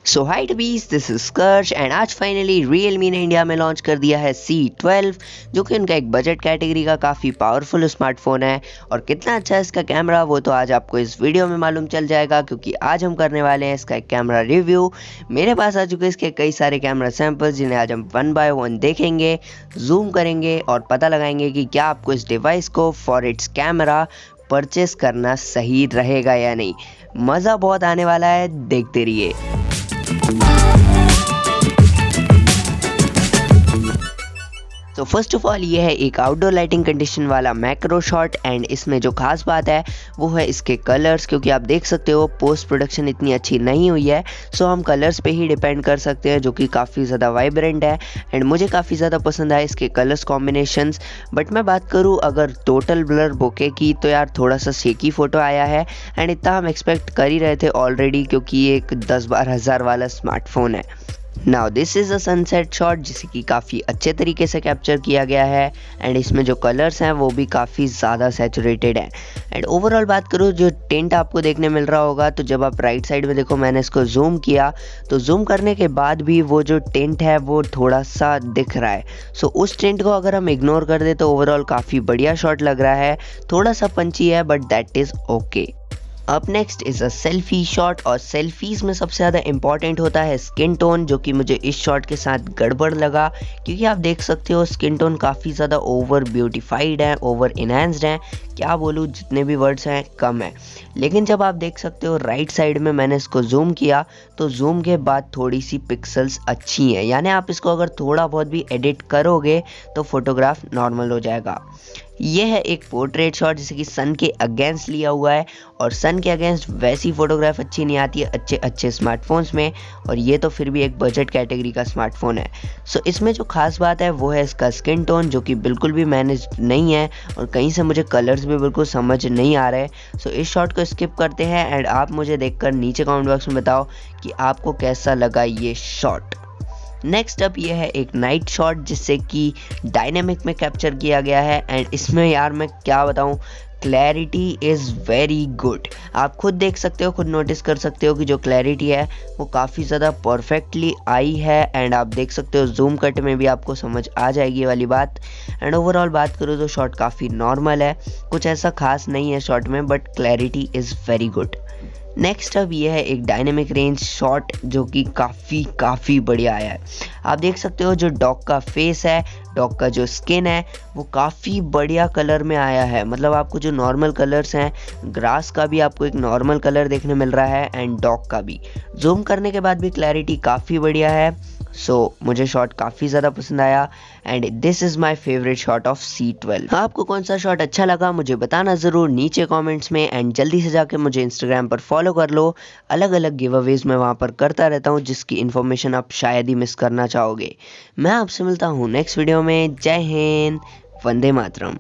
So hi tubies, this is Kursh and आज finally Realme ने India में launch कर दिया है C12, जो कि उनका एक बजट कैटेगरी का काफ़ी पावरफुल स्मार्टफोन है। और कितना अच्छा है इसका कैमरा वो तो आज आपको इस वीडियो में मालूम चल जाएगा, क्योंकि आज हम करने वाले हैं इसका एक कैमरा रिव्यू। मेरे पास आ चुके इसके कई सारे कैमरा सैंपल्स, जिन्हें आज हम वन बाय वन देखेंगे, जूम करेंगे और पता लगाएंगे कि क्या आपको इस डिवाइस को फॉर इट्स कैमरा परचेस करना सही रहेगा या नहीं। मज़ा बहुत आने वाला है, देखते रहिए। तो फर्स्ट ऑफ ऑल ये है एक आउटडोर लाइटिंग कंडीशन वाला मैक्रो शॉट, एंड इसमें जो खास बात है वो है इसके कलर्स, क्योंकि आप देख सकते हो पोस्ट प्रोडक्शन इतनी अच्छी नहीं हुई है, सो हम कलर्स पे ही डिपेंड कर सकते हैं, जो कि काफ़ी ज़्यादा वाइब्रेंट है एंड मुझे काफ़ी ज़्यादा पसंद आए इसके कलर्स कॉम्बिनेशंस। बट मैं बात करूँ अगर टोटल ब्लर बोके की, तो यार थोड़ा सा शेकी फ़ोटो आया है एंड इतना हम एक्सपेक्ट कर ही रहे थे ऑलरेडी, क्योंकि ये एक 10-12 हज़ार वाला स्मार्टफोन है। Now this is a sunset shot, जिसे कि काफ़ी अच्छे तरीके से कैप्चर किया गया है एंड इसमें जो कलर्स हैं वो भी काफ़ी ज़्यादा सैचुरेटेड हैं। एंड ओवरऑल बात करूँ, जो टिंट आपको देखने मिल रहा होगा, तो जब आप राइट साइड में देखो, मैंने इसको जूम किया तो जूम करने के बाद भी वो जो टिंट है वो थोड़ा सा दिख रहा है। सो उस टिंट को अगर हम इग्नोर कर दे तो ओवरऑल काफ़ी बढ़िया शॉट लग रहा है। थोड़ा सा पंची है बट दैट इज़ ओके। अब next is a selfie shot, और सेल्फीज़ में सबसे ज़्यादा इंपॉर्टेंट होता है स्किन टोन, जो कि मुझे इस शॉट के साथ गड़बड़ लगा, क्योंकि आप देख सकते हो स्किन टोन काफ़ी ज़्यादा ओवर ब्यूटीफाइड है, ओवर इन्हांस्ड है। क्या बोलूँ, जितने भी वर्ड्स हैं कम है। लेकिन जब आप देख सकते हो राइट साइड में मैंने इसको जूम किया, तो जूम के बाद थोड़ी सी पिक्सल्स अच्छी हैं, यानी आप इसको अगर थोड़ा बहुत भी एडिट करोगे तो फोटोग्राफ नॉर्मल हो जाएगा। ये है एक पोर्ट्रेट शॉट, जिसे कि सन के अगेंस्ट लिया हुआ है, और सन के अगेंस्ट वैसी फोटोग्राफ अच्छी नहीं आती है अच्छे अच्छे स्मार्टफोन्स में, और ये तो फिर भी एक बजट कैटेगरी का स्मार्टफोन है। सो इसमें जो खास बात है वो है इसका स्किन टोन, जो कि बिल्कुल भी मैनेज नहीं है और कहीं से मुझे कलर्स भी बिल्कुल समझ नहीं आ रहे। सो इस शॉट को स्किप करते हैं एंड आप मुझे देखकर नीचे कमेंट बॉक्स में बताओ कि आपको कैसा लगा ये शॉट। नेक्स्ट अप ये है एक नाइट शॉट, जिससे कि डायनेमिक में कैप्चर किया गया है एंड इसमें यार मैं क्या बताऊँ, क्लैरिटी इज़ वेरी गुड। आप खुद देख सकते हो, खुद नोटिस कर सकते हो कि जो क्लैरिटी है वो काफ़ी ज़्यादा परफेक्टली आई है, एंड आप देख सकते हो जूम कट में भी आपको समझ आ जाएगी ये वाली बात। एंड ओवरऑल बात करूँ तो शॉट काफ़ी नॉर्मल है, कुछ ऐसा खास नहीं है शॉट में, but clarity is very good. Next अब ये है एक डायनेमिक रेंज शॉट, जो कि काफ़ी बढ़िया आया है। आप देख सकते हो जो डॉग का फेस है, डॉग का जो स्किन है, वो काफ़ी बढ़िया कलर में आया है। मतलब आपको जो नॉर्मल कलर्स हैं, ग्रास का भी आपको एक नॉर्मल कलर देखने मिल रहा है एंड डॉग का भी। जूम करने के बाद भी क्लैरिटी काफ़ी बढ़िया है। सो मुझे शॉट काफ़ी ज़्यादा पसंद आया and this is my favourite shot of C12। आपको कौन सा शॉट अच्छा लगा मुझे बताना ज़रूर नीचे कमेंट्स में, एंड जल्दी से जाके मुझे इंस्टाग्राम पर फॉलो कर लो। अलग अलग गिव अवेज मैं वहाँ पर करता रहता हूँ, जिसकी इन्फॉर्मेशन आप शायद ही मिस करना चाहोगे। मैं आपसे मिलता हूँ नेक्स्ट वीडियो में। जय हिंद, वंदे मातरम।